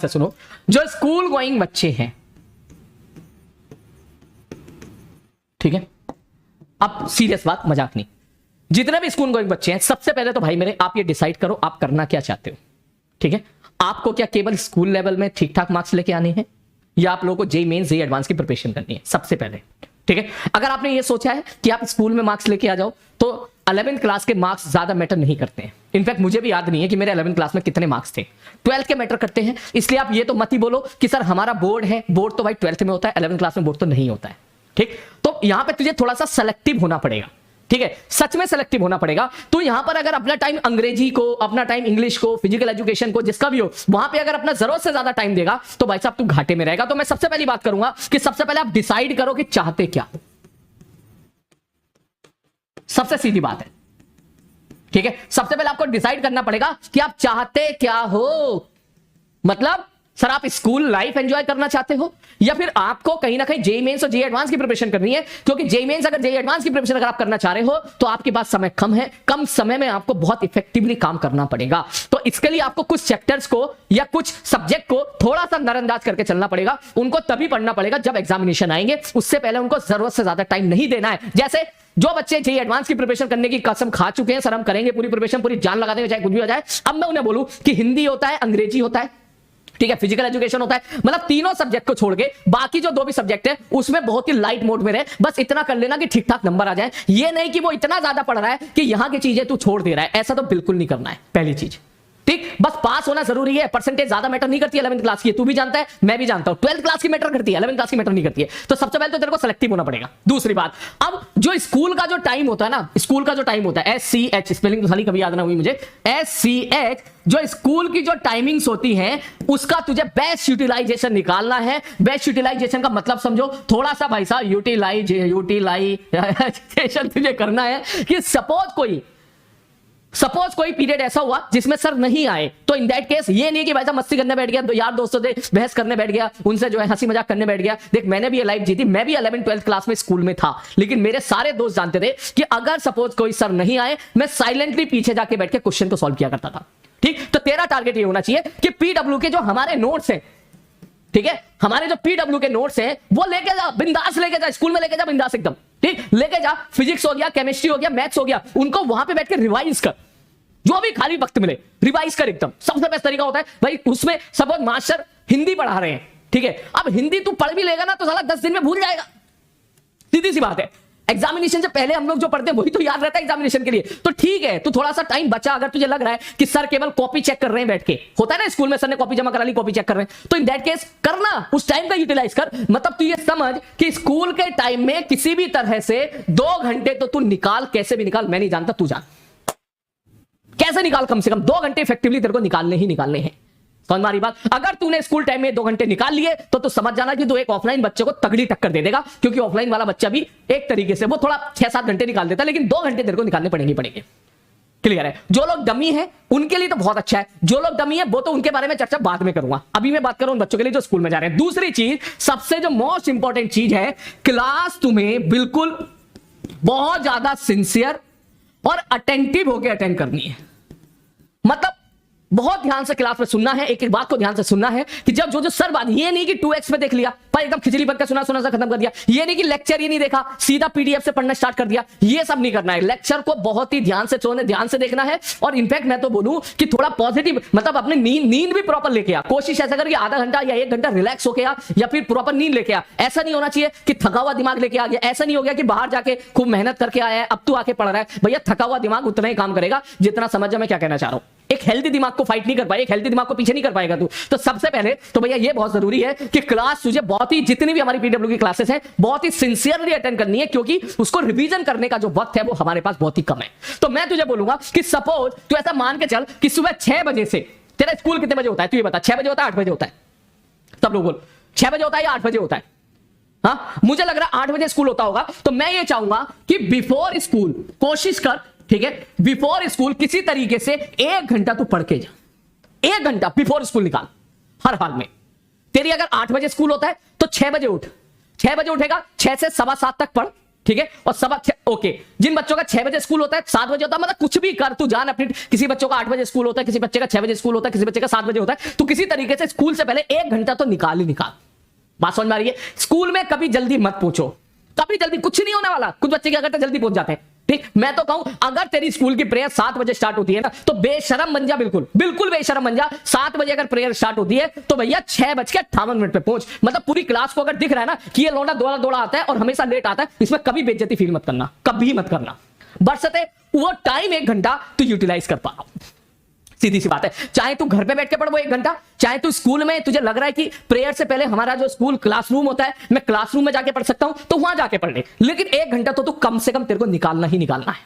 से सुनो, जो स्कूल गोइंग बच्चे हैं, ठीक है, अब सीरियस बात, मजाक नहीं, जितने भी स्कूल गोइंग बच्चे हैं, सबसे पहले तो भाई मेरे आप ये डिसाइड करो आप करना क्या चाहते हो। ठीक है, आपको क्या केवल स्कूल लेवल में ठीक ठाक मार्क्स लेके आने हैं, या आप लोगों को जेईई मेंस जेईई एडवांस की प्रिपरेशन करनी है सबसे पहले। ठीक है, अगर आपने ये सोचा है कि आप स्कूल में मार्क्स लेके आ जाओ, तो 11th क्लास के मार्क्स ज्यादा मैटर नहीं करते हैं। इनफैक्ट मुझे भी याद नहीं है कि मेरे 11th क्लास में कितने मार्क्स थे। 12th के मैटर करते हैं, इसलिए आप ये तो मत ही बोलो कि सर हमारा बोर्ड है, बोर्ड तो भाई 12th में होता है, 11th क्लास में बोर्ड तो नहीं होता है। ठीक, तो यहां पे तुझे थोड़ा सा सेलेक्टिव होना पड़ेगा। ठीक है, सच में सेलेक्टिव होना पड़ेगा। तो यहां पर अगर अपना टाइम अंग्रेजी को, अपना टाइम इंग्लिश को, फिजिकल एजुकेशन को, जिसका भी हो, वहां पे अगर अपना जरूरत से ज्यादा टाइम देगा तो भाई साहब तू घाटे में रहेगा। तो मैं सबसे पहली बात करूंगा कि सबसे पहले आप डिसाइड करो कि चाहते क्या। सबसे सीधी बात है, ठीक है, सबसे पहले आपको डिसाइड करना पड़ेगा कि आप चाहते क्या हो। मतलब सर आप स्कूल लाइफ एंजॉय करना चाहते हो, या फिर आपको कहीं ना कहीं जेईई मेंस और जेईई एडवांस की प्रिपरेशन करनी है। क्योंकि जेईई मेंस अगर जेईई एडवांस की प्रिपरेशन अगर आप करना चाह रहे हो तो आपके पास समय कम है, कम समय में आपको बहुत इफेक्टिवली काम करना पड़ेगा। तो इसके लिए आपको कुछ चैप्टर्स को या कुछ सब्जेक्ट को थोड़ा सा नजरअंदाज करके चलना पड़ेगा। उनको तभी पढ़ना पड़ेगा जब एग्जामिनेशन आएंगे, उससे पहले उनको जरूरत से ज्यादा टाइम नहीं देना है। जैसे जो बच्चे जेईई एडवांस की प्रिपरेशन करने की कसम खा चुके हैं, सर हम करेंगे पूरी प्रिपरेशन, पूरी जान लगा देंगे चाहे कुछ भी हो जाए, अब मैं उन्हें बोलूं कि हिंदी होता है, अंग्रेजी होता है, ठीक है, फिजिकल एजुकेशन होता है, मतलब तीनों सब्जेक्ट को छोड़ के बाकी जो दो भी सब्जेक्ट है उसमें बहुत ही लाइट मोड में रहे। बस इतना कर लेना कि ठीक ठाक नंबर आ जाए। ये नहीं कि वो इतना ज्यादा पढ़ रहा है कि यहां की चीजें तू छोड़ दे रहा है, ऐसा तो बिल्कुल नहीं करना है। पहली चीज, ठीक, बस पास होना जरूरी है। परसेंटेज ज्यादा मैटर नहीं करती है 11th क्लास की, तू भी जानता है, मैं भी जानता हूं। 12th क्लास की मैटर करती है, 11th क्लास की मैटर नहीं करती है। तो सबसे पहले तो तेरे को सेलेक्टिव होना पड़ेगा। दूसरी बात, अब जो स्कूल का जो टाइम होता है ना, स्कूल का जो टाइम होता है, SCH, स्पेलिंग तो साली कभी याद ना हुई मुझे, SCH, जो स्कूल की जो टाइमिंग्स होती हैं उसका तुझे बेस्ट यूटिलाइजेशन निकालना है। बेस्ट यूटिलाइजेशन का मतलब समझो, थोड़ा सा भाई साहब यूटिलाइजेशन तुझे करना है कि सपोज कोई पीरियड ऐसा हुआ जिसमें सर नहीं आए, तो इन दैट केस ये नहीं कि भाई साहब मस्ती करने बैठ गया, तो यार दोस्तों से बहस करने बैठ गया, उनसे जो है हंसी मजाक करने बैठ गया। देख मैंने भी ये लाइफ जीती, मैं भी 11th 12th क्लास में स्कूल में था, लेकिन मेरे सारे दोस्त जानते थे कि अगर सपोज कोई सर नहीं आए, मैं साइलेंटली पीछे जाके बैठ के क्वेश्चन को सॉल्व किया करता था। ठीक, तो तेरा टारगेट ये होना चाहिए कि पीडब्ल्यू के जो हमारे नोट्स हैं, ठीक है, हमारे जो पीडब्ल्यू के नोट्स हैं वो लेके जा, बिंदास लेके जा, स्कूल में लेके जा, बिंदास एकदम, ठीक, लेके जा। फिजिक्स हो गया, केमिस्ट्री हो गया, मैथ्स हो गया, उनको वहां पे बैठ के रिवाइज कर, जो भी खाली वक्त मिले रिवाइज कर एकदम। सबसे बेस्ट तरीका होता है भाई, उसमें सपोज मास्टर हिंदी पढ़ा रहे हैं, ठीक है, अब हिंदी तू पढ़ भी लेगा ना तो साला 10 दिन में भूल जाएगा, सीधी सी बात है। एग्जामिनेशन से पहले हम लोग जो पढ़ते हैं वही तो याद रहता है एग्जामिनेशन के लिए। तो ठीक है, तू थोड़ा सा टाइम बचा, अगर तुझे लग रहा है कि सर केवल कॉपी चेक कर रहे हैं बैठ के, होता है ना स्कूल में सर ने कॉपी जमा करा ली, कॉपी चेक कर रहे हैं, तो इन दैट केस करना, उस टाइम का यूटिलाइज कर। मतलब तू ये समझ कि स्कूल के टाइम में किसी भी तरह से 2 घंटे तो तू निकाल, कैसे भी निकाल, मैं नहीं जानता, तू जान कैसे निकाल, कम से कम 2 घंटे इफेक्टिवली तेरे को निकालने ही निकालने हैं। समझ मारी बात। अगर तूने स्कूल टाइम में 2 घंटे निकाल लिए तो तू समझ जाना कि तू एक ऑफलाइन बच्चे को तगड़ी टक्कर दे देगा, क्योंकि ऑफलाइन वाला बच्चा भी एक तरीके से वो थोड़ा 6-7 घंटे निकाल देता है, लेकिन 2 घंटे तेरे को निकालने पड़ेंगे। क्लियर है? जो लोग डमी है उनके लिए तो बहुत अच्छा है, जो लोग डमी है वो तो उनके बारे में चर्चा बाद में करूंगा। अभी मैं बात करूं उन बच्चों के लिए जो स्कूल में जा रहे हैं। दूसरी चीज, सबसे जो मोस्ट इंपॉर्टेंट चीज है, क्लास तुम्हें बिल्कुल बहुत ज्यादा सिंसियर और अटेंटिव होकर अटेंड करनी है। मतलब बहुत ध्यान से क्लास में सुनना है, एक एक बात को ध्यान से सुनना है कि जब जो सर बात, ये नहीं कि 2x में देख लिया पर एकदम खिचड़ी बन के सुना सा खत्म कर दिया, ये नहीं कि लेक्चर ये नहीं देखा सीधा पीडीएफ से पढ़ना स्टार्ट कर दिया, ये सब नहीं करना है। लेक्चर को बहुत ही ध्यान से सुनना, ध्यान से देखना है। और इनफैक्ट मैं तो बोलूं कि थोड़ा पॉजिटिव, मतलब अपने नींद भी प्रॉपर लेके आ, कोशिश ऐसा कर कि आधा घंटा या 1 घंटा रिलैक्स होके आ, या फिर प्रॉपर नींद लेके आ। ऐसा नहीं होना चाहिए कि थका हुआ दिमाग लेके आ गया, ऐसा नहीं हो गया कि बाहर जाके खूब मेहनत करके आया है अब तू आके पढ़ रहा है। भैया थका हुआ दिमाग उतना ही काम करेगा जितना, समझ मैं क्या कहना चाह रहा हूं। एक हेल्दी दिमाग को फाइट नहीं कर पाएगा, एक हेल्दी दिमाग को पीछे नहीं कर पाएगा तू। तो सबसे पहले तो भैया ये बहुत जरूरी है कि क्लास तुझे बहुत ही, जितनी भी हमारी पीडब्ल्यू की क्लासेस हैं, बहुत ही सिंसियरली अटेंड करनी है, क्योंकि उसको रिवीजन करने का जो वक्त है वो हमारे पास बहुत ही कम है। तो मैं तुझे बोलूंगा कि सपोज तू ऐसा मान के चल कि सुबह 6 बजे से, तेरा स्कूल कितने बजे होता है तू ये बता, 6 बजे होता है 8 बजे होता है? सब लोग बोल 6 बजे होता है या 8 बजे होता है? हाँ, मुझे लग रहा है 8 बजे स्कूल होता होगा। तो मैं ये चाहूंगा कि बिफोर स्कूल कोशिश कर, ठीक है, बिफोर स्कूल किसी तरीके से 1 घंटा तू पढ़ के जा, 1 घंटा बिफोर स्कूल निकाल हर हाल में। तेरी अगर 8 बजे स्कूल होता है तो 6 बजे उठ, 6 बजे उठेगा, 6 से 7:15 तक पढ़, ठीक है, और सबक ओके। जिन बच्चों का 6 बजे स्कूल होता है 7 बजे होता है, मतलब कुछ भी कर तू जान अपनी, किसी बच्चों का 8 बजे स्कूल होता है, किसी बच्चे का 6 बजे स्कूल होता है, किसी बच्चे का 7 बजे होता है, तो किसी तरीके से स्कूल से पहले 1 घंटा तो निकाल ही निकाल। बात समझ में आ रही है? स्कूल में कभी जल्दी मत पूछो, कभी जल्दी कुछ नहीं होने वाला। कुछ बच्चे क्या करते हैं, जल्दी पहुंच जाते हैं। ठीक, मैं तो कहूं अगर तेरी स्कूल की प्रेयर 7 बजे स्टार्ट होती है ना, तो बेशरम बन जा, बिल्कुल बिल्कुल बेशरम बन जा। 7 बजे अगर प्रेयर स्टार्ट होती है तो भैया 6:58 पे पहुंच। मतलब पूरी क्लास को अगर दिख रहा है ना कि ये लौंडा दौड़ा दौड़ा आता है और हमेशा लेट आता है, इसमें कभी बेइज्जती फील मत करना, कभी मत करना। बरसते वो टाइम 1 घंटा तू यूटिलाइज कर पा। सीधी सी बात है, चाहे तू घर पे बैठ के पढ़ वो 1 घंटा, चाहे तू स्कूल में तुझे लग रहा है कि प्रेयर से पहले हमारा जो स्कूल क्लासरूम होता है, मैं क्लासरूम में जाके पढ़ सकता हूं, तो वहां जाके पढ़ ले, लेकिन 1 घंटा तो तू कम से कम तेरे को निकालना ही निकालना है।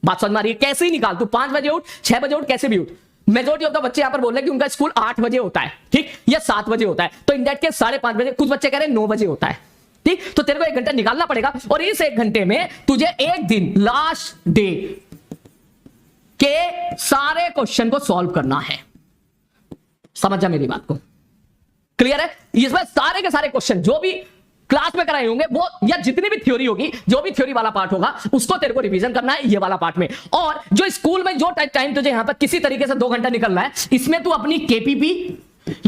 बात समझ में आ रही है? कैसे ही निकाल, तू 5 बजे उठ, 6 बजे उठ, कैसे भी उठ। मेजोरिटी ऑफ द बच्चे यहां पर बोल रहे हैं कि उनका स्कूल 8 बजे होता है, ठीक, या 7 बजे होता है, तो इन दैट केस 5:30 बजे, कुछ बच्चे कह रहे हैं 9 बजे होता है, ठीक। तो तेरे को 1 घंटा निकालना पड़ेगा, और इस 1 घंटे में तुझे एक दिन लास्ट डे के सारे क्वेश्चन को सॉल्व करना है। समझ जा मेरी बात को? क्लियर है? इसमें सारे के सारे क्वेश्चन जो भी क्लास में कराए होंगे वो, या जितनी भी थ्योरी होगी, जो भी थ्योरी वाला पार्ट होगा, उसको तेरे को रिवीजन करना है ये वाला पार्ट में। और जो स्कूल में जो टाइम तुझे यहां पर किसी तरीके से 2 घंटा निकलना है, इसमें तू अपनी केपीपी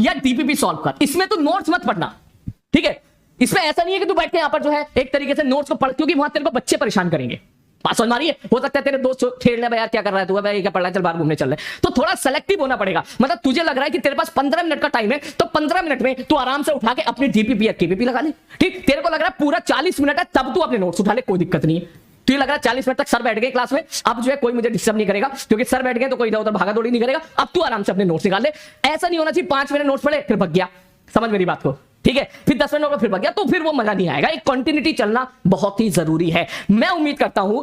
या डीपीपी सॉल्व कर। इसमें तू नोट्स मत पढ़ना, ठीक है? इसमें ऐसा नहीं है कि तू बैठ के यहां पर जो है एक तरीके से नोट्स को पढ़, क्योंकि वहां तेरे को बच्चे परेशान करेंगे। बात समझ में आ रही है? हो सकता है तेरे दोस्त छेड़ने भाई यार क्या कर रहा है तू, भाई क्या पढ़ रहा है, चल बाहर घूमने चल रहे हैं। तो थोड़ा सेलेक्टिव होना पड़ेगा। मतलब तुझे लग रहा है कि तेरे पास 15 मिनट का टाइम है, तो 15 मिनट में तू आराम से उठा के अपनी डीपीपी या केपीपी लगा ले, ठीक। तेरे को लग रहा है पूरा 40 मिनट है, तब तू अपने नोट्स उठा ले, कोई दिक्कत नहीं है। तुझे लग रहा है 40 मिनट तक सर बैठ गए क्लास में, अब जो है कोई मुझे डिस्टर्ब नहीं करेगा, क्योंकि सर बैठ गए तो कोई इधर उधर भागा दौड़ी नहीं करेगा, अब तू आराम से अपने नोट्स निकाल ले। ऐसा नहीं होना चाहिए 5 मिनट नोट्स पढ़े फिर भग गया। समझ मेरी बात को? ठीक है, फिर 10 मिनट में फिर भग गया, तो फिर वो मजा नहीं आएगा। एक कंटिन्यूटी चलना बहुत ही जरूरी है। मैं उम्मीद करता हूं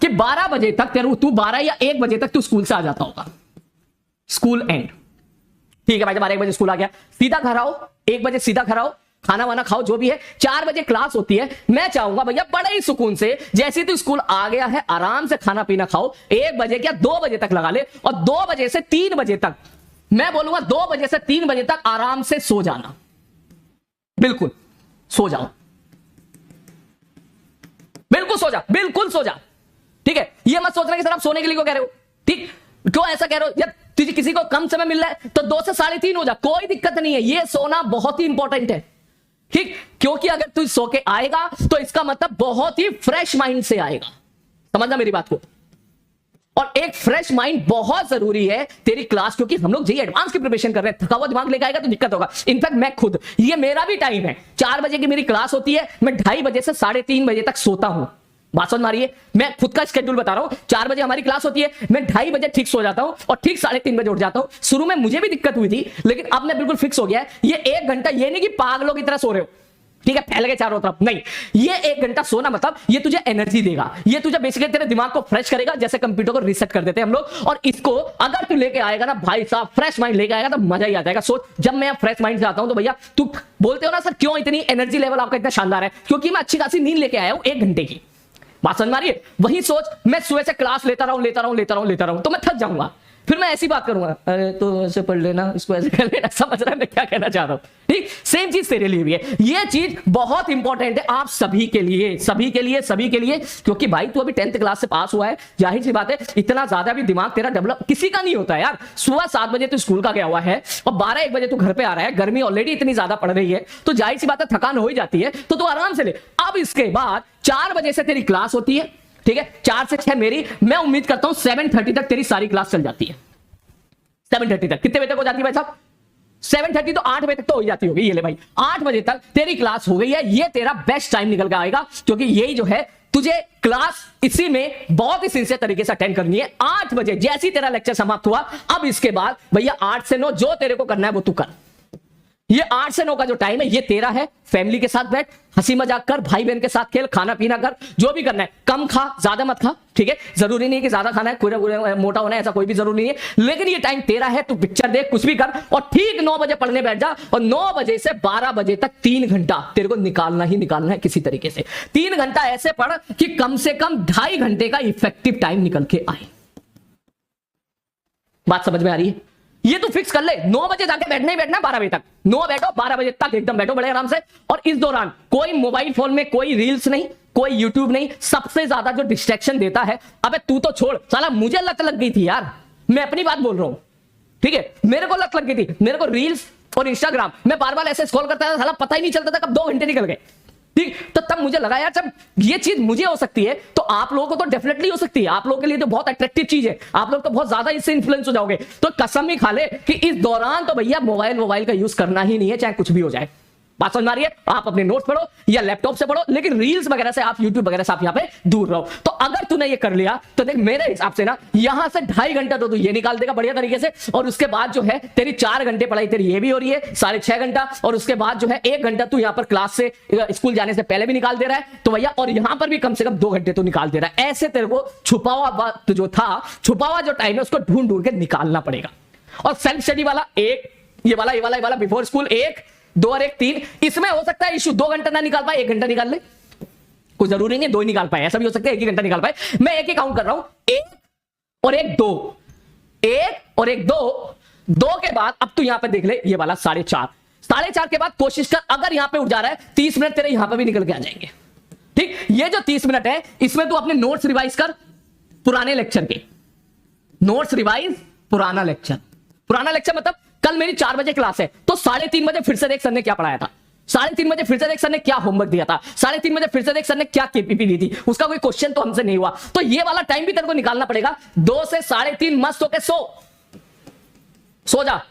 कि 12 बजे तक तू 12 या 1 बजे तक तू स्कूल से आ जाता होगा, स्कूल एंड, ठीक है भाई। जब 12-1 बजे स्कूल आ गया, सीधा घर आओ, 1 बजे सीधा घर आओ, खाना वाना खाओ जो भी है, 4 बजे क्लास होती है। मैं चाहूंगा भैया बड़े ही सुकून से, जैसे तू स्कूल आ गया है आराम से खाना पीना खाओ, 1 बजे क्या 2 बजे तक लगा ले, और 2 बजे से 3 बजे तक, मैं बोलूंगा 2 बजे से 3 बजे तक आराम से सो जाना, बिल्कुल सो जाओ, बिल्कुल सो जा, बिल्कुल सो जा, ठीक है। ये मत सोचना कि सर आप सोने के लिए क्यों कह रहे हो, ठीक, क्यों ऐसा कह रहे हो? यार तुझे किसी को कम समय मिल रहा है तो 2 से 3:30 हो जा, कोई दिक्कत नहीं है। ये सोना बहुत ही इंपॉर्टेंट है, ठीक, क्योंकि अगर तू सो के आएगा तो इसका मतलब बहुत ही फ्रेश माइंड से आएगा। समझना मेरी बात को? और एक फ्रेश माइंड बहुत जरूरी है तेरी क्लास, क्योंकि हम लोग जेई एडवांस की प्रिपरेशन कर रहे हैं। थका हुआ दिमाग लेकर आएगा तो दिक्कत होगा। इनफैक्ट मैं खुद, ये मेरा भी टाइम है, 4 बजे की मेरी क्लास होती है, मैं 2:30 बजे से 3:30 बजे तक सोता हूं। बात समझ मारिए, मैं खुद का शेड्यूल बता रहा हूं। 4 बजे हमारी क्लास होती है, मैं 2:30 बजे ठीक सो जाता हूं और ठीक 3:30 बजे उठ जाता हूं। शुरू में मुझे भी दिक्कत हुई थी, लेकिन अब मैं बिल्कुल फिक्स हो गया है। ये 1 घंटा, ये नहीं कि पागलों की तरह सो रहे हो, ठीक है, फैल गए चारों तरफ, नहीं। ये 1 घंटा सोना मतलब ये तुझे एनर्जी देगा, ये तुझे बेसिकली तेरे दिमाग को फ्रेश करेगा, जैसे कंप्यूटर को रीसेट कर देते हैं हम लोग। और इसको अगर तू लेके आएगा ना भाई साहब, फ्रेश माइंड लेके आएगा तो मजा ही आ जाएगा। सोच, जब मैं फ्रेश माइंड से आता हूं तो भैया तू बोलते हो ना सर क्यों इतनी एनर्जी लेवल आपका इतना शानदार है, क्योंकि मैं अच्छी खासी नींद लेके आया हूं 1 घंटे की। बात समझ मारिए? वही सोच, मैं सुबह से क्लास लेता रहूं तो मैं थक जाऊंगा, फिर मैं ऐसी बात करूंगा, अरे तो ऐसे पढ़ लेना, इसको ऐसे कर लेना। समझ रहा है मैं क्या कहना चाह रहा हूं? ठीक, सेम चीज तेरे लिए भी है। ये चीज बहुत इंपॉर्टेंट है आप सभी के लिए, सभी के लिए, सभी के लिए, क्योंकि भाई तू अभी 10th क्लास से पास हुआ है, जाहिर सी बात है इतना ज्यादा भी दिमाग तेरा डेवलप किसी का नहीं होता है यार। सुबह 7 बजे तू स्कूल का गया हुआ है और 12-1 बजे तू घर पे आ रहा है, गर्मी ऑलरेडी इतनी ज्यादा पड़ रही है, तो जाहिर सी बात है थकान हो ही जाती है, तो तू आराम से ले। अब इसके बाद 4 बजे से तेरी क्लास होती है, ठीक है, 4 से 6 मेरी, मैं उम्मीद करता हूं 7:30 तक तेरी सारी क्लास चल जाती है। 7:30 तक कितने बजे तक हो जाती है भाई साहब? 7:30 तो 8 बजे तक तो हो जाती होगी। ये ले भाई, 8 बजे तक तेरी क्लास हो गई है। ये तेरा बेस्ट टाइम निकल के आएगा, क्योंकि यही जो है तुझे क्लास इसी में बहुत ही सिंसियर तरीके से अटेंड करनी है। 8 बजे जैसी तेरा लेक्चर समाप्त हुआ, अब इसके बाद भैया 8 से 9 जो तेरे को करना है वो तू कर। ये 8 से 9 का जो टाइम है ये तेरा है। फैमिली के साथ बैठ, हंसी मजाक कर, भाई बहन के साथ खेल, खाना पीना कर, जो भी करना है। कम खा, ज्यादा मत खा, ठीक है। जरूरी नहीं कि ज्यादा खाना है, पूरा मोटा होना है, ऐसा कोई भी जरूरी नहीं है। लेकिन ये टाइम तेरा है, तू पिक्चर देख, कुछ भी कर, और ठीक 9 बजे पढ़ने बैठ जा। और 9 बजे से 12 बजे तक 3 घंटा तेरे को निकालना ही निकालना है किसी तरीके से। 3 घंटा ऐसे पढ़ कि कम से कम 2.5 घंटे का इफेक्टिव टाइम निकल के आए। बात समझ में आ रही है? ये तू फिक्स कर ले, 9 बजे जाके बैठना ही बैठना, 12 बजे तक। 9 बैठो, 12 बजे तक एकदम बैठो बड़े आराम से। और इस दौरान कोई मोबाइल फोन में कोई रील्स नहीं, कोई यूट्यूब नहीं। सबसे ज्यादा जो डिस्ट्रैक्शन देता है, अबे तू तो छोड़, साला मुझे लत लग गई थी यार, मैं अपनी बात बोल रहा हूं, ठीक है। मेरे को लत लग गई थी, मेरे को रील्स और इंस्टाग्राम मैं बार बार ऐसे स्क्रॉल करता था, साला पता ही नहीं चलता था कब 2 घंटे निकल गए, ठीक। तो तब मुझे लगा यार, जब ये चीज मुझे हो सकती है तो आप लोगों को तो डेफिनेटली हो सकती है। आप लोगों के लिए तो बहुत अट्रैक्टिव चीज है, आप लोग तो बहुत ज्यादा इससे इन्फ्लुएंस हो जाओगे। तो कसम ही खा ले कि इस दौरान तो भैया मोबाइल का यूज करना ही नहीं है, चाहे कुछ भी हो जाए। बात समझ में आ रही है? आप अपने नोट्स पढ़ो या लैपटॉप से पढ़ो, लेकिन रील्स वगैरह से आप, यूट्यूब वगैरह से आप यहां पे दूर रहो। तो अगर तूने ये कर लिया तो देख, मेरे हिसाब से ना यहां से 2.5 घंटा तो तू ये निकाल देगा बढ़िया तरीके से। और उसके बाद जो है तेरी 4 घंटे पढ़ाई तेरी ये भी हो रही है, 6.5 घंटा। और उसके बाद जो है 1 घंटा तू यहां पर क्लास से, स्कूल जाने से पहले भी निकाल दे रहा है, तो भैया, और यहां पर भी कम से कम 2 घंटे तो निकाल दे रहा है। ऐसे तेरे को छुपा हुआ वक्त जो था, छुपा हुआ जो टाइम है, उसको ढूंढ ढूंढ के निकालना पड़ेगा। और सेल्फ स्टडी वाला एक, ये वाला बिफोर स्कूल 1, 2 और 1 3, इसमें हो सकता है इशू 2 घंटा ना निकाल पाए, 1 घंटा निकाल ले, कोई जरूरी नहीं 2 ही निकाल पाए, ऐसा भी हो सकता है 1 ही घंटा निकाल पाए। मैं 1 ही काउंट कर रहा हूं, 1 और 1 2, 1 और 1 2 के बाद अब तू यहां पे देख ले, ये वाला 4.5 के बाद कोशिश कर, अगर यहां पे उठ जा रहा है 30 मिनट तेरे यहां पे भी निकल के आ जाएंगे, ठीक। ये जो 30 मिनट है, इसमें तू अपने नोट्स रिवाइज कर, पुराने लेक्चर के नोट्स रिवाइज, पुराना लेक्चर मतलब कल मेरी 4 बजे क्लास है, तो 3:30 बजे फिर से देख सर ने क्या पढ़ाया था, 3:30 बजे फिर से देख सर ने क्या होमवर्क दिया था, 3:30 बजे फिर से देख सर ने क्या केपीपी दी थी, उसका कोई क्वेश्चन तो हमसे नहीं हुआ। तो ये वाला टाइम भी तेरे को निकालना पड़ेगा। 2 से 3:30 मस्त होके सो जा।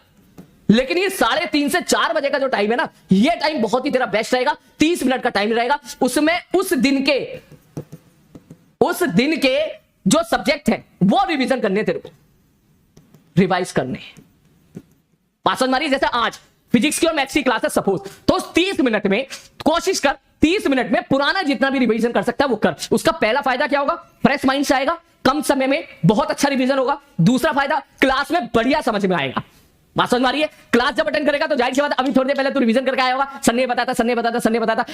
लेकिन ये 3:30 से 4 बजे का जो टाइम है ना, ये टाइम बहुत ही तेरा बेस्ट रहेगा। 30 मिनट का टाइम रहेगा, उसमें उस दिन के जो सब्जेक्ट है वो रिवीजन करने, तेरे को रिवाइज करने। बात समझ मारी? जैसे आज फिजिक्स की और मैथ्स की क्लास है सपोज, तो उस 30 मिनट में कोशिश कर, 30 मिनट में पुराना जितना भी रिवीजन कर सकता है वो कर। उसका पहला फायदा क्या होगा? फ्रेश माइंड से आएगा, कम समय में बहुत अच्छा रिवीजन होगा। दूसरा फायदा, क्लास में बढ़िया समझ में आएगा। बात समझ मारिए? क्लास जब अटेंड करेगा तो जाहिर सी बात, अभी थोड़ी देर पहले तू रिवीजन करके आया होगा, सर ने बताता,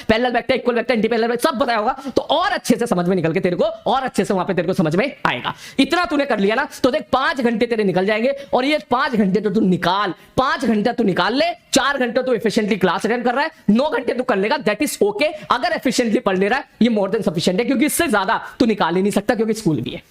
parallel vector, equal vector, anti parallel vector सब बताया होगा, तो और अच्छे से समझ में निकल के तेरे को, और अच्छे से वहां पे तेरे को समझ में आएगा। इतना तूने कर लिया ना, तो देख 5 घंटे तेरे निकल जाएंगे। और ये 5 घंटे तो तू निकाल, 5 घंटा तू निकाल ले। 4 घंटे तो एफिशिएंटली क्लास अटेंड कर रहा है, 9 घंटे तू कर लेगा, दैट इज ओके। अगर एफिशिएंटली पढ़ ले रहा है, ये मोर देन सफिशिएंट है, क्योंकि इससे ज्यादा तू निकाल ही नहीं सकता, क्योंकि स्कूल भी है।